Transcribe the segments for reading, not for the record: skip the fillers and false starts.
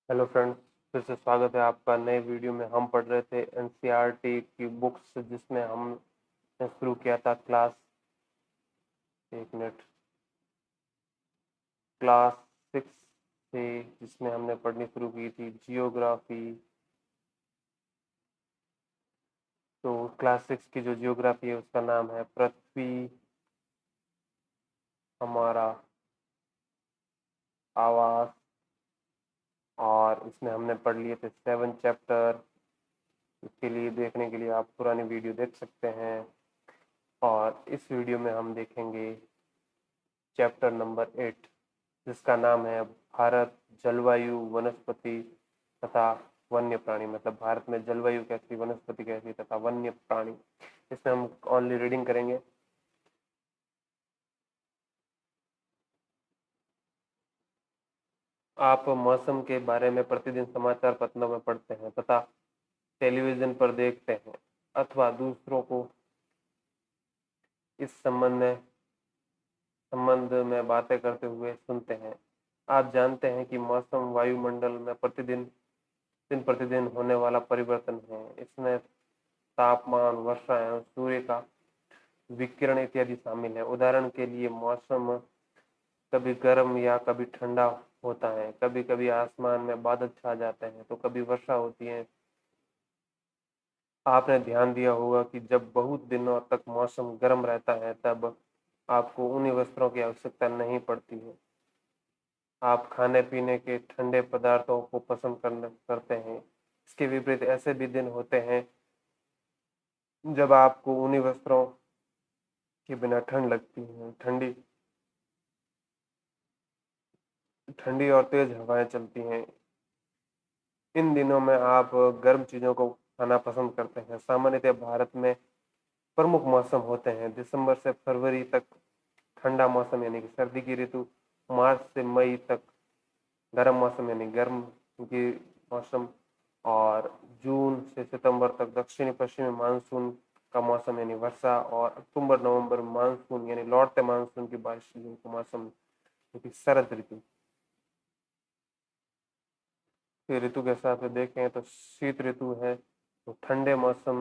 Hello friends, फिर से स्वागत है आपका नए वीडियो में। हम पढ़ रहे थे एनसीईआरटी की बुक्स, जिसमें हमने शुरू किया था एक मिनट क्लास 6 से, जिसमें हमने पढ़नी शुरू की थी जियोग्राफी। तो क्लास 6 की जो जियोग्राफी है उसका नाम है पृथ्वी हमारा आवास। और इसमें हमने पढ़ लिए थे 7 चैप्टर। इसके लिए देखने के लिए आप पुरानी वीडियो देख सकते हैं। और इस वीडियो में हम देखेंगे चैप्टर नंबर 8, जिसका नाम है भारत, जलवायु, वनस्पति तथा वन्य प्राणी। मतलब भारत में जलवायु कैसी, वनस्पति कैसी तथा वन्य प्राणी। इसमें हम ओनली रीडिंग करेंगे। आप मौसम के बारे में प्रतिदिन समाचार पत्रों में पढ़ते हैं तथा टेलीविजन पर देखते हैं, अथवा दूसरों को इस संबंध में बातें करते हुए सुनते हैं। आप जानते हैं कि मौसम वायुमंडल में दिन प्रतिदिन होने वाला परिवर्तन है। इसमें तापमान, वर्षा एवं सूर्य का विकिरण इत्यादि शामिल है। उदाहरण के लिए मौसम कभी गर्म या कभी ठंडा होता है। कभी कभी आसमान में बादल छा जाते हैं तो कभी वर्षा होती है। आपने ध्यान दिया होगा कि जब बहुत दिनों तक मौसम गर्म रहता है तब आपको ऊनी वस्त्रों की आवश्यकता नहीं पड़ती है। आप खाने पीने के ठंडे पदार्थों को पसंद करते हैं। इसके विपरीत ऐसे भी दिन होते हैं जब आपको ऊनी वस्त्रों के बिना ठंड लगती है। ठंडी ठंडी और तेज हवाएं चलती हैं। इन दिनों में आप गर्म चीजों को खाना पसंद करते हैं। सामान्यतः भारत में प्रमुख मौसम होते हैं दिसंबर से फरवरी तक ठंडा मौसम यानी कि सर्दी की ऋतु, मार्च से मई तक गर्म मौसम यानी गर्म की मौसम, और जून से सितंबर तक दक्षिणी पश्चिमी मानसून का मौसम यानी वर्षा, और अक्टूबर नवंबर मानसून यानी लौटते मानसून की बारिश का मौसम यानी शरद ऋतु। फिर ऋतु के हिसाब से देखें तो शीत ऋतु है। तो ठंडे मौसम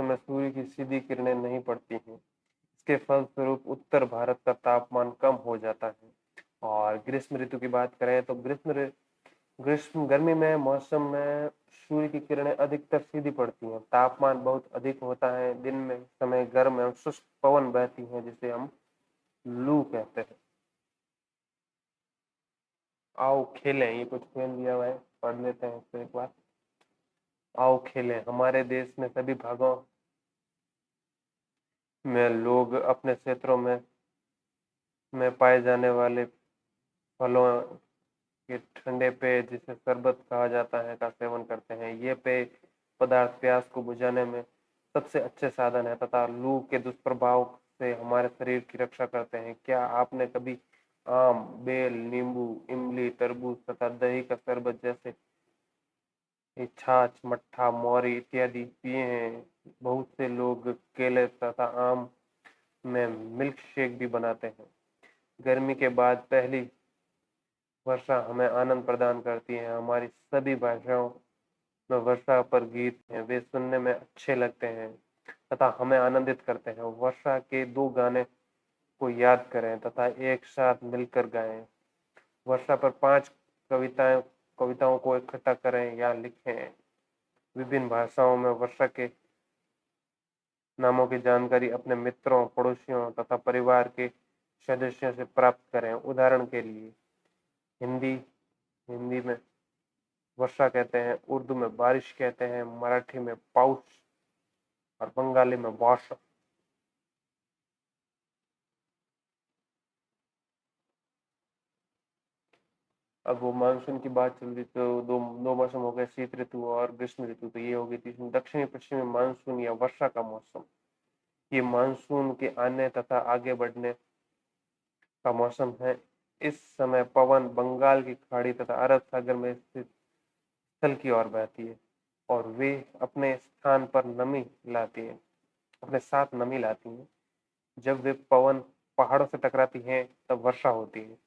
में सूर्य की सीधी किरणें नहीं पड़ती हैं। इसके फलस्वरूप उत्तर भारत का तापमान कम हो जाता है। और ग्रीष्म ऋतु की बात करें तो ग्रीष्म गर्मी में मौसम में सूर्य की किरणें अधिकतर सीधी पड़ती हैं। तापमान बहुत अधिक होता है। दिन में समय गर्म एवं शुष्क पवन बहती है, जिसे हम लू कहते हैं। आओ खेलें, ये कुछ खेल दिया हुआ है, पढ़ लेते हैं इसको एक बार। आओ खेलें। हमारे देश में सभी भागों में लोग अपने क्षेत्रों में पाए जाने वाले फलों के ठंडे पेय, जिसे शरबत कहा जाता है, का सेवन करते हैं। ये पेय पदार्थ प्यास को बुझाने में सबसे अच्छे साधन है तथा लू के दुष्प्रभाव से हमारे शरीर की रक्षा करते हैं। क्या आपने कभी आम, बेल, नींबू, इमली, तरबूज तथा दही का शरबत जैसे छाछ, मट्ठा, मौरी इत्यादि पिए हैं? बहुत से लोग केले तथा आम में मिल्क शेक भी बनाते हैं। गर्मी के बाद पहली वर्षा हमें आनंद प्रदान करती है। हमारी सभी भाषाओं में वर्षा पर गीत हैं। वे सुनने में अच्छे लगते हैं तथा हमें आनंदित करते हैं। वर्षा के 2 गाने को याद करें तथा एक साथ मिलकर गाएं। वर्षा पर 5 कविताओं को इकट्ठा करें या लिखें। विभिन्न भाषाओं में वर्षा के नामों की जानकारी अपने मित्रों, पड़ोसियों तथा परिवार के सदस्यों से प्राप्त करें। उदाहरण के लिए हिंदी हिंदी में वर्षा कहते हैं, उर्दू में बारिश कहते हैं, मराठी में पाउस और बंगाली में वर्षा। अब वो मानसून की बात चल रही तो दो दो मौसम हो गए, शीत ऋतु और ग्रीष्म ऋतु। तो ये हो गई थी दक्षिणी पश्चिमी मानसून या वर्षा का मौसम। ये मानसून के आने तथा आगे बढ़ने का मौसम है। इस समय पवन बंगाल की खाड़ी तथा अरब सागर में स्थित स्थल की ओर बहती है और वे अपने स्थान पर नमी लाती है अपने साथ नमी लाती हैं। जब वे पवन पहाड़ों से टकराती हैं तब वर्षा होती है।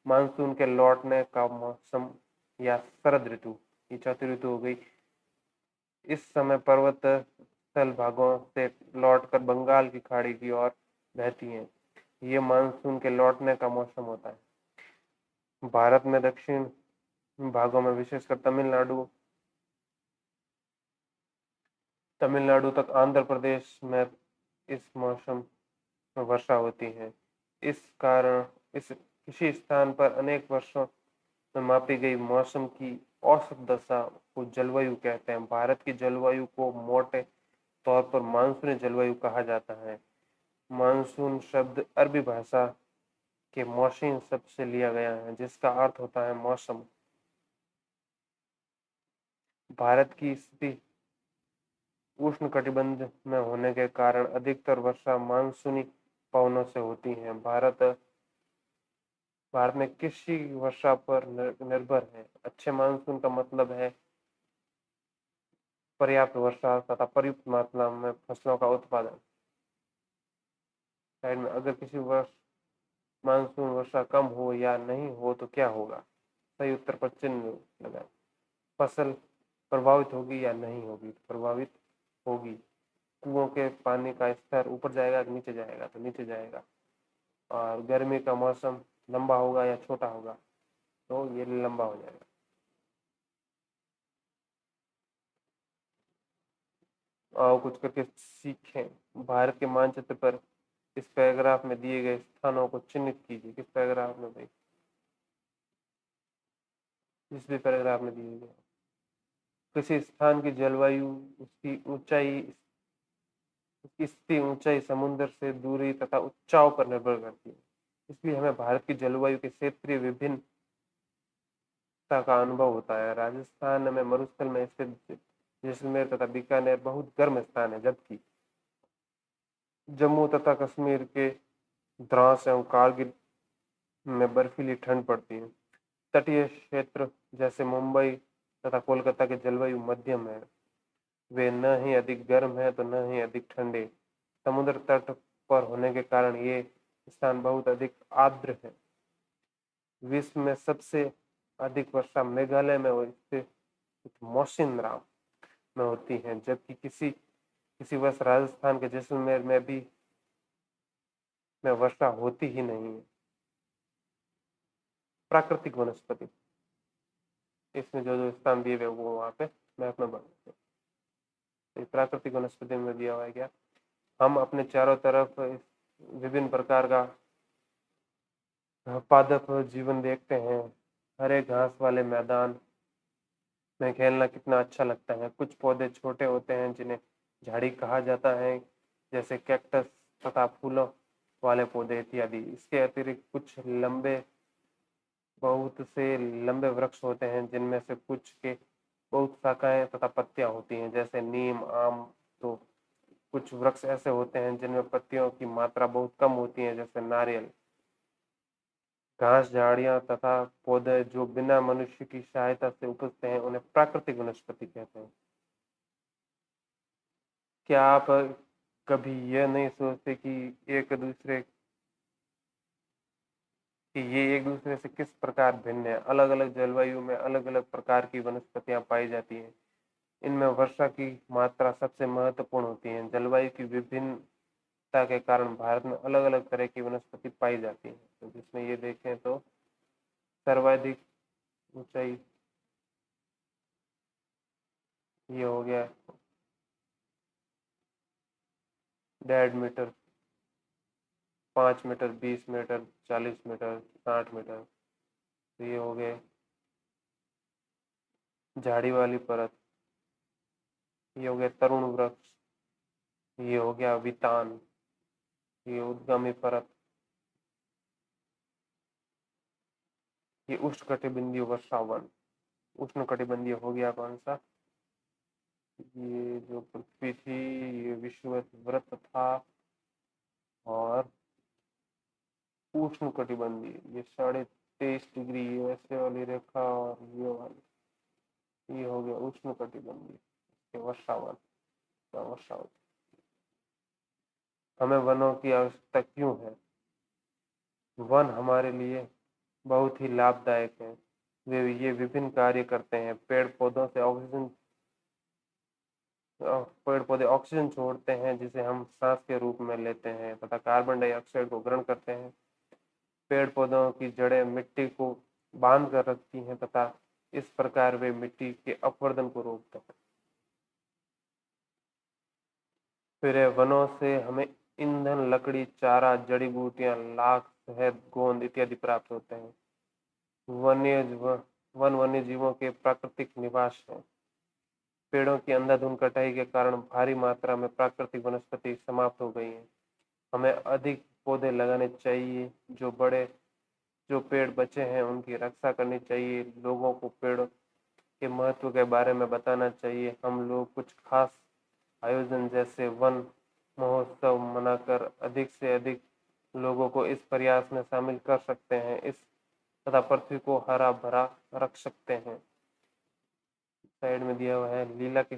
मानसून के लौटने का मौसम या शरद ऋतु, ये चौथी ऋतु हो गई। इस समय पर्वत स्थल भागों से लौटकर बंगाल की खाड़ी की ओर बहती हैं। ये मानसून के लौटने का मौसम होता है। भारत में दक्षिण भागों में विशेषकर तमिलनाडु तक आंध्र प्रदेश में इस मौसम में वर्षा होती है। इस कारण इस किसी स्थान पर अनेक वर्षों में मापी गई मौसम की औसत दशा को जलवायु कहते हैं। भारत की जलवायु को मोटे तौर पर मानसूनी जलवायु कहा जाता है। मानसून शब्द अरबी भाषा के मौसम शब्द से लिया गया है, जिसका अर्थ होता है मौसम। भारत की स्थिति उष्णकटिबंध में होने के कारण अधिकतर वर्षा मानसूनी पवनों से होती है। भारत में कृषि वर्षा पर निर्भर है। अच्छे मानसून का मतलब है पर्याप्त वर्षा तथा पर्याप्त मात्रा में फसलों का उत्पादन। साइड में अगर किसी वर्ष मानसून वर्षा कम हो या नहीं हो तो क्या होगा? सही उत्तर पर चिन्ह लगाएं। फसल प्रभावित होगी या नहीं होगी? तो प्रभावित होगी। कुओं के पानी का स्तर ऊपर जाएगा कि नीचे जाएगा? तो नीचे जाएगा। और गर्मी का मौसम लंबा होगा या छोटा होगा? तो ये लंबा हो जाएगा। और कुछ करके सीखें। भारत के मानचित्र पर इस पैराग्राफ में दिए गए स्थानों को चिन्हित कीजिए। किस पैराग्राफ में भाई? जिस भी पैराग्राफ में दिए गए। किसी स्थान की जलवायु उसकी ऊंचाई उसकी स्थिति ऊंचाई समुद्र से दूरी तथा उच्चाव पर निर्भर करती है। इसलिए हमें भारत की जलवायु के क्षेत्रीय विभिन्नता का अनुभव होता है। राजस्थान में मरुस्थल में स्थित जैसलमेर तथा बीकानेर बहुत गर्म स्थान है, जबकि जम्मू तथा कश्मीर के द्रास एवं कारगिल में बर्फीली ठंड पड़ती है। तटीय क्षेत्र जैसे मुंबई तथा कोलकाता के जलवायु मध्यम है। वे न ही अधिक गर्म है तो न ही अधिक ठंडे। समुद्र तट पर होने के कारण ये स्थान बहुत अधिक आर्द्र है। विश्व में सबसे अधिक वर्षा मेघालय में स्थित मौसिनराम में होती है, जबकि किसी वर्ष राजस्थान के जैसलमेर में भी में वर्षा होती ही नहीं है। प्राकृतिक वनस्पति, इसमें जो जो स्थान दिए हुए वो वहां पे मैप में बने। प्राकृतिक वनस्पति में दिया हुआ है क्या? हम अपने चारों तरफ विभिन्न प्रकार का पादप जीवन देखते हैं। हरे घास वाले मैदान में खेलना कितना अच्छा लगता है। कुछ पौधे छोटे होते हैं जिन्हें झाड़ी कहा जाता है, जैसे कैक्टस तथा फूलों वाले पौधे इत्यादि। इसके अतिरिक्त कुछ बहुत से लंबे वृक्ष होते हैं, जिनमें से कुछ के बहुत शाखाएं तथा पत्तियां होती हैं, जैसे नीम, आम। तो कुछ वृक्ष ऐसे होते हैं जिनमें पत्तियों की मात्रा बहुत कम होती है, जैसे नारियल। घास, झाड़ियां तथा पौधे जो बिना मनुष्य की सहायता से उपजते हैं उन्हें प्राकृतिक वनस्पति कहते हैं। क्या आप कभी यह नहीं सोचते कि ये एक दूसरे से किस प्रकार भिन्न है? अलग अलग जलवायु में अलग अलग प्रकार की वनस्पतियां पाई जाती हैं। इनमें वर्षा की मात्रा सबसे महत्वपूर्ण होती है। जलवायु की विभिन्नता के कारण भारत में अलग अलग तरह की वनस्पति पाई जाती है। तो जिसमें ये देखें तो सर्वाधिक ऊंचाई ये हो गया 1.5 metre, 5 metre, 20 metre, 40 metre, 60 metre. तो ये हो गए झाड़ी वाली परत। ये हो गया तरुण वृक्ष। ये हो गया वितान। ये उद्गामी परत। ये उष्णकटिबंधीय वर्षावन। उष्णकटिबंधीय हो गया कौन सा? ये जो पृथ्वी थी ये विषुववृत्त था, और उष्णकटिबंधीय ये 23.5 डिग्री ऐसे वाली रेखा, और ये वाली ये हो गया उष्णकटिबंधीय वर्षावन। वर्षावन हमें वनों की आवश्यकता क्यों है? वन हमारे लिए बहुत ही लाभदायक है। ये विभिन्न कार्य करते हैं। पेड़ पौधे ऑक्सीजन छोड़ते हैं जिसे हम सांस के रूप में लेते हैं तथा कार्बन डाइऑक्साइड को ग्रहण करते हैं। पेड़ पौधों की जड़ें मिट्टी को बांध कर रखती हैं तथा इस प्रकार वे मिट्टी के अपवर्तन को रोकते हैं। फिर वनों से हमें ईंधन, लकड़ी, चारा, जड़ी बूटियां, लाख, शहद, गोंद इत्यादि प्राप्त होते हैं। वन्य जीवों के प्राकृतिक निवास है। पेड़ों की अंधाधुंध कटाई के कारण भारी मात्रा में प्राकृतिक वनस्पति समाप्त हो गई है। हमें अधिक पौधे लगाने चाहिए। जो पेड़ बचे हैं उनकी रक्षा करनी चाहिए। लोगों को पेड़ों के महत्व के बारे में बताना चाहिए। हम लोग कुछ खास आयोजन जैसे वन महोत्सव मनाकर अधिक से अधिक लोगों को इस प्रयास में शामिल कर सकते हैं। इस तथा पृथ्वी को हरा भरा रख सकते हैं। साइड में दिया हुआ है, लीला के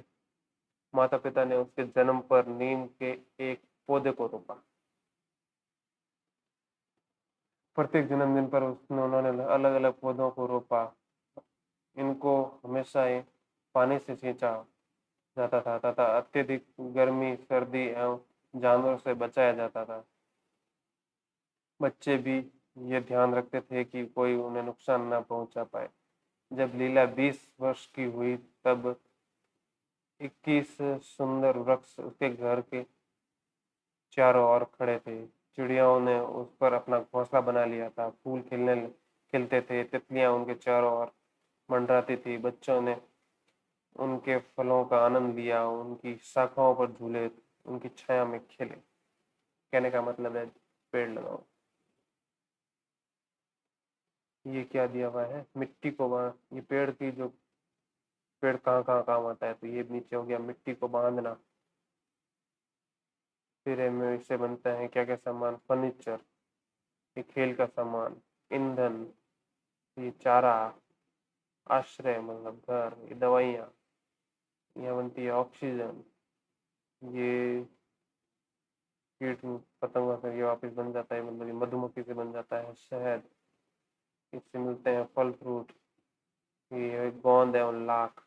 माता पिता ने उसके जन्म पर नीम के एक पौधे को रोपा। प्रत्येक जन्मदिन पर उन्होंने अलग अलग पौधों को रोपा। इनको हमेशा ही पानी से सींचा जाता था तथा अत्यधिक गर्मी, सर्दी एवं जानवरों से बचाया जाता था। बच्चे भी ये ध्यान रखते थे कि कोई उन्हें नुकसान न पहुंचा पाए। जब लीला 20 वर्ष की हुई तब 21 सुंदर वृक्ष उसके घर के चारों ओर खड़े थे। चिड़ियाओं ने उस पर अपना घोंसला बना लिया था। फूल खिलते थे। तितलियां उनके चारों ओर मंडराती थी। बच्चों ने उनके फलों का आनंद लिया, उनकी शाखाओं पर झूले, उनकी छाया में खेले। कहने का मतलब है पेड़ लगाओ। ये क्या दिया हुआ है, मिट्टी को ये पेड़ की जो पेड़ कहाँ कहाँ काम आता है, तो ये नीचे हो गया मिट्टी को बांधना। फिर इससे बनता है क्या क्या सामान, फर्नीचर, ये खेल का सामान, ईंधन, ये चारा, आश्रय मतलब घर, ये दवाइयाँ, यहाँ बनती है ऑक्सीजन, ये कीट पतंगों से ये वापस बन जाता है, मतलब ये मधुमक्खी से बन जाता है शहद, इससे मिलते हैं फल फ्रूट, ये गोंद है और लाख।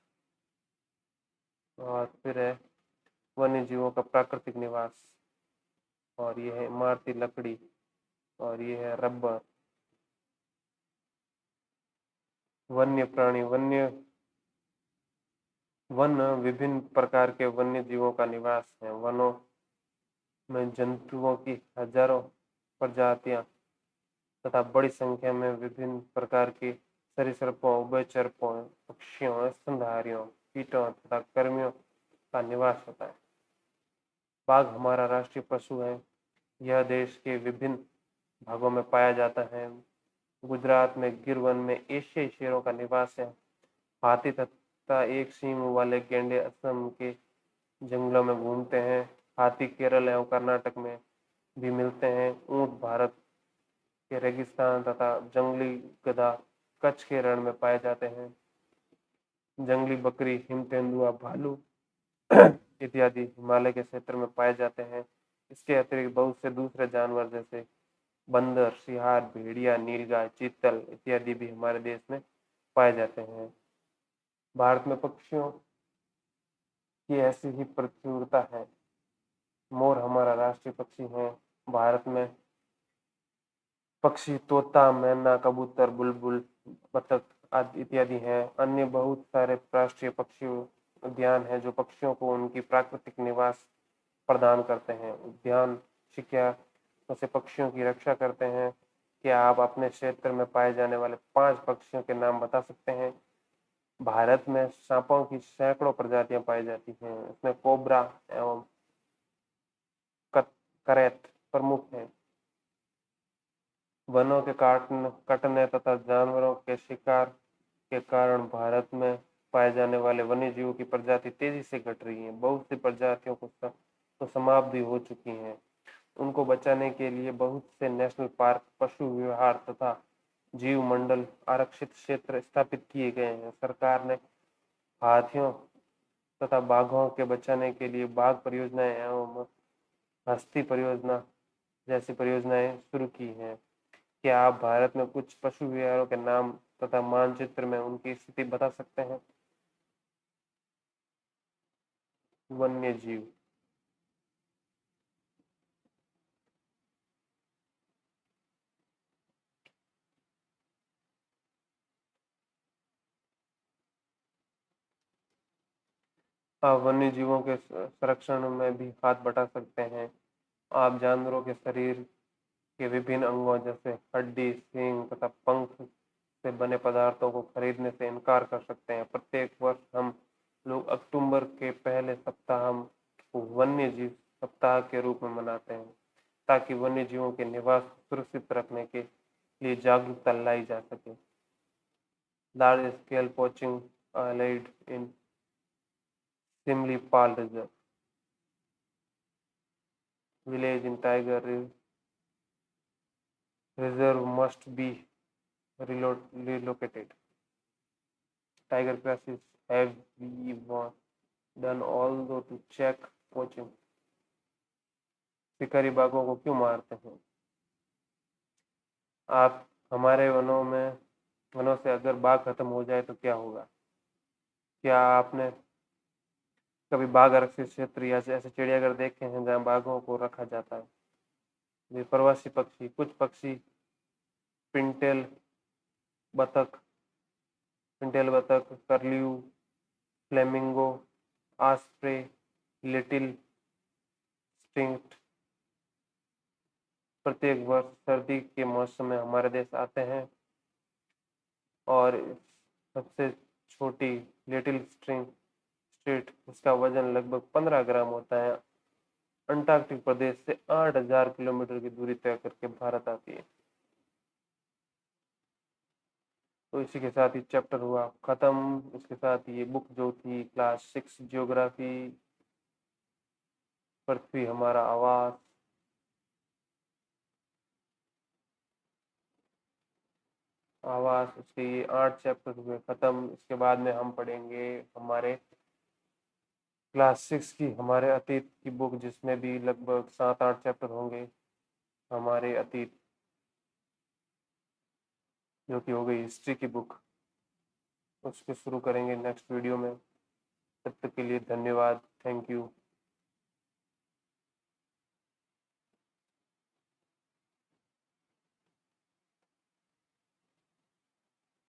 और फिर है वन्य जीवों का प्राकृतिक निवास, और ये है इमारती लकड़ी, और ये है रबर। वन्य प्राणी, वन विभिन्न प्रकार के वन्य जीवों का निवास है। वनों में जंतुओं की हजारों प्रजातियां तथा बड़ी संख्या में विभिन्न प्रकार की सरीसृपों, उभयचरों, पक्षियों, स्तनधारियों, कीटों तथा कर्मियों का निवास होता है। बाघ हमारा राष्ट्रीय पशु है। यह देश के विभिन्न भागों में पाया जाता है। गुजरात में गिर वन में एशियाई शेरों का निवास है। हाथी तथा एक सींग वाले गैंडे असम के जंगलों में घूमते हैं। हाथी केरल एवं कर्नाटक में भी मिलते हैं। ऊंट भारत के रेगिस्तान तथा जंगली गधा कच्छ के रण में पाए जाते हैं। जंगली बकरी, हिम तेंदुआ, भालू इत्यादि हिमालय के क्षेत्र में पाए जाते हैं। इसके अतिरिक्त बहुत से दूसरे जानवर जैसे बंदर, सियार, भेड़िया, नीलगाय, चीतल इत्यादि भी हमारे देश में पाए जाते हैं। भारत में पक्षियों की ऐसी ही प्रचुरता है। मोर हमारा राष्ट्रीय पक्षी है। भारत में पक्षी तोता, मैना, कबूतर, बुलबुल, बतख आदि इत्यादि हैं। अन्य बहुत सारे राष्ट्रीय पक्षी उद्यान हैं जो पक्षियों को उनकी प्राकृतिक निवास प्रदान करते हैं। उद्यान शिक्षा से पक्षियों की रक्षा करते हैं। क्या आप अपने क्षेत्र में पाए जाने वाले 5 पक्षियों के नाम बता सकते हैं? भारत में सांपों की सैकड़ों प्रजातियां पाई जाती हैं। इसमें कोबरा एवं करेत प्रमुख हैं। वनों के कटने तथा जानवरों के शिकार के कारण भारत में पाए जाने वाले वन्य जीवों की प्रजाति तेजी से घट रही है। बहुत सी प्रजातियों को तो समाप्त भी हो चुकी हैं। उनको बचाने के लिए बहुत से नेशनल पार्क, पशु विहार तथा जीव मंडल आरक्षित क्षेत्र स्थापित किए गए हैं। सरकार ने हाथियों तथा बाघों के बचाने के लिए बाघ परियोजनाएं एवं हस्ती परियोजना जैसी परियोजनाएं शुरू की हैं। क्या आप भारत में कुछ पशु विहारों के नाम तथा मानचित्र में उनकी स्थिति बता सकते हैं? वन्य जीव। आप वन्य जीवों के संरक्षण में भी हाथ बटा सकते हैं। आप जानवरों के शरीर के विभिन्न अंगों जैसे हड्डी, सींग तथा पंख से बने पदार्थों को खरीदने से इनकार कर सकते हैं। प्रत्येक वर्ष हम लोग अक्टूबर के पहले सप्ताह को वन्य जीव सप्ताह के रूप में मनाते हैं, ताकि वन्य जीवों के निवास को सुरक्षित रखने के लिए जागरूकता लाई जा सके। Large scale poaching allied in Simli-Pal village in Tiger Reserve must be relocated. Tiger classes have we done although to check poaching. शिकारी बाघों को क्यों मारते हैं? आप हमारे वनों से अगर बाघ खत्म हो जाए तो क्या होगा? क्या आपने कभी बाघ आरक्षित क्षेत्र या ऐसे चिड़ियाघर देखे हैं जहाँ बाघों को रखा जाता है? वे प्रवासी पक्षी, कुछ पक्षी पिंटेल बतख, कर्ल्यू, फ्लेमिंगो, आस्प्रे, लिटिल स्टिंक्ट प्रत्येक वर्ष सर्दी के मौसम में हमारे देश आते हैं और सबसे छोटी लिटिल स्ट्रीट इसका वजन लगभग 15 ग्राम होता है। अंटार्कटिक प्रदेश से 8000 किलोमीटर की दूरी तय करके भारत आती है। तो इसी के साथ ही चैप्टर हुआ खत्म। इसके साथ ये बुक जो थी क्लास 6 जियोग्राफी, पृथ्वी हमारा आवास, उसके ये 8 चैप्टर हुए खत्म। इसके बाद में हम पढ़ेंगे हमारे क्लास 6 की हमारे अतीत की बुक, जिसमें भी लगभग 7-8 चैप्टर होंगे हमारे अतीत, जो कि हो गई हिस्ट्री की बुक। उसको शुरू करेंगे नेक्स्ट वीडियो में। तब तक के लिए धन्यवाद। Thank you.